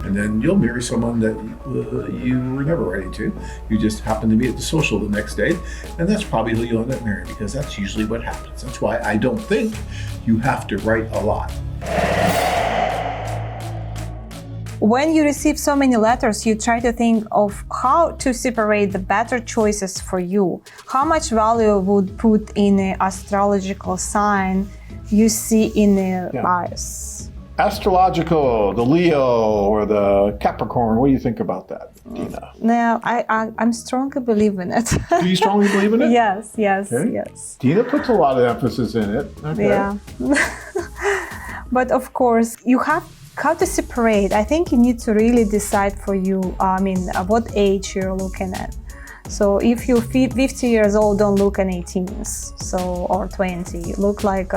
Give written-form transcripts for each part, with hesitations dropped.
And then you'll marry someone that you were never writing to. You just happen to be at the social the next day, and that's probably who you'll end up marrying, because that's usually what happens. That's why I don't think you have to write a lot. When you receive so many letters, you try to think of how to separate the better choices for you. How much value would put in an astrological sign you see in the bios? Astrological, the Leo or the Capricorn. What do you think about that, Dina? No, I'm strongly believe in it. Do you strongly believe in it? Yes. Okay. Yes. Dina puts a lot of emphasis in it. Okay. Yeah. But of course, you have how to separate. I think you need to really decide for you, what age you're looking at. So if you're 50 years old, don't look at 18s, or 20. Look like,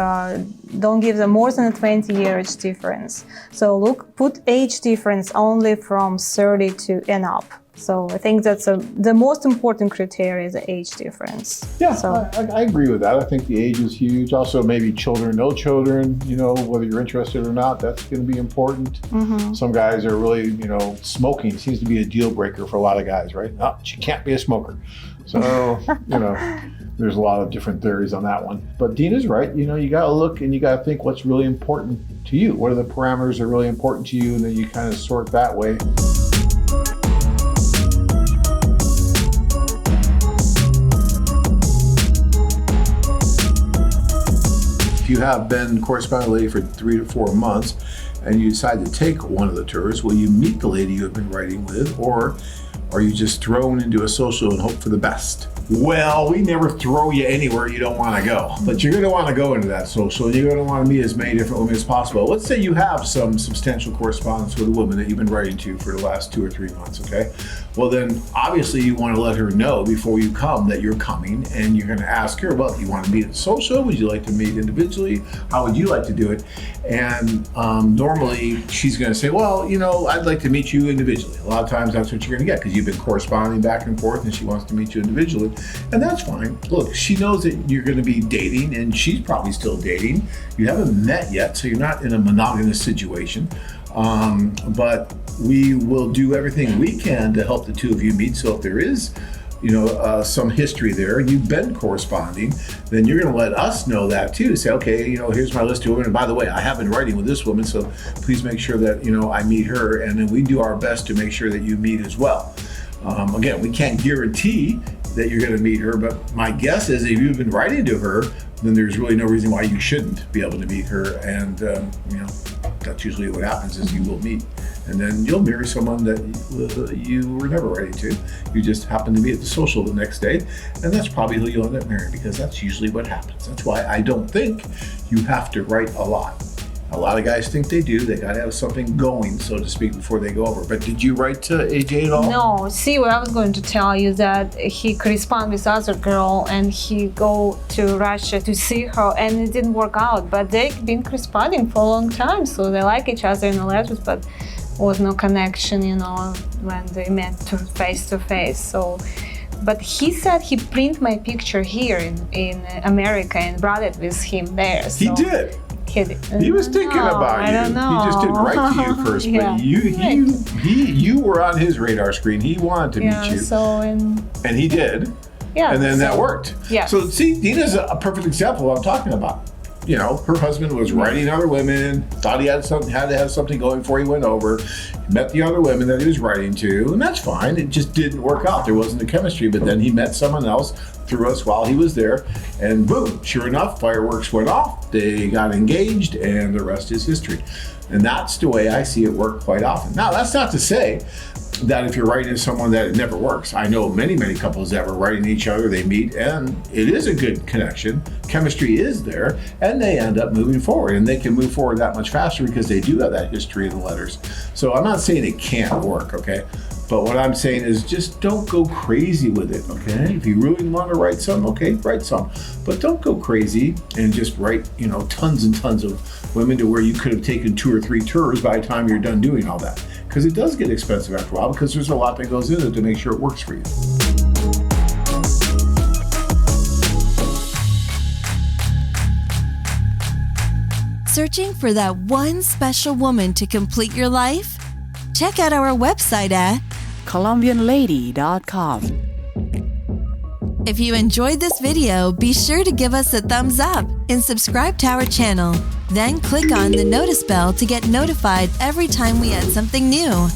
don't give them more than a 20-year age difference. So put age difference only from 30 to and up. So I think that's the most important criteria is the age difference. Yeah, so, I agree with that. I think the age is huge. Also, maybe children, no children, whether you're interested or not, that's going to be important. Mm-hmm. Some guys are really, smoking seems to be a deal breaker for a lot of guys, right? No, she can't be a smoker. So, there's a lot of different theories on that one. But Dina's right. You got to look and you got to think what's really important to you. What are the parameters that are really important to you? And then you kind of sort that way. If you have been corresponding with a lady for 3 to 4 months and you decide to take one of the tours, will you meet the lady you have been writing with, or are you just thrown into a social and hope for the best? Well, we never throw you anywhere you don't want to go, but you're going to want to go into that social. You're going to want to meet as many different women as possible. Let's say you have some substantial correspondence with a woman that you've been writing to for the last 2 or 3 months, okay? Well, then obviously you want to let her know before you come that you're coming, and you're going to ask her, well, do you want to meet at social? Would you like to meet individually? How would you like to do it? And normally she's going to say, well, I'd like to meet you individually. A lot of times that's what you're going to get, because you've been corresponding back and forth and she wants to meet you individually. And that's fine. Look, she knows that you're going to be dating, and she's probably still dating. You haven't met yet, so you're not in a monogamous situation. But we will do everything we can to help the two of you meet. So if there is, some history there, and you've been corresponding, then you're going to let us know that too. Say, okay, here's my list of women. And by the way, I have been writing with this woman, so please make sure that, I meet her. And then we do our best to make sure that you meet as well. Again, we can't guarantee that you're going to meet her, but my guess is if you've been writing to her, then there's really no reason why you shouldn't be able to meet her. And that's usually what happens, is you will meet, and then you'll marry someone that you were never writing to. You just happen to be at the social the next day, and that's probably who you'll end up marrying, because that's usually what happens. That's why I don't think you have to write a lot. A lot of guys think they do. They got to have something going, so to speak, before they go over. But did you write to AJ at all? No. See, what I was going to tell you, that he corresponded with other girl and he go to Russia to see her, and it didn't work out. But they've been corresponding for a long time, so they like each other in the letters, but was no connection, when they met face to face. So, but he said he print my picture here in America and brought it with him there. So. He did. He was thinking about you. I don't know. He just didn't write to you first, Yeah. but you were on his radar screen. He wanted to meet you. And he did. Yeah. And then that worked. Yeah. So see, Dina's a perfect example of what I'm talking about. Her husband was writing other women, thought he had to have something going before he went over, met the other women that he was writing to, and that's fine. It just didn't work out. There wasn't the chemistry, but then he met someone else through us while he was there, and boom, sure enough, fireworks went off, they got engaged, and the rest is history. And that's the way I see it work quite often. Now, that's not to say that if you're writing to someone that it never works. I know many, many couples that were writing to each other, they meet, and it is a good connection. Chemistry is there, and they end up moving forward, and they can move forward that much faster because they do have that history in the letters. So I'm not saying it can't work, okay? But what I'm saying is just don't go crazy with it, okay? If you really want to write some, okay, write some. But don't go crazy and just write, tons and tons of women to where you could have taken 2 or 3 tours by the time you're done doing all that. Because it does get expensive after a while, because there's a lot that goes into it to make sure it works for you. Searching for that one special woman to complete your life? Check out our website at colombianlady.com. If you enjoyed this video, be sure to give us a thumbs up and subscribe to our channel. Then click on the notice bell to get notified every time we add something new.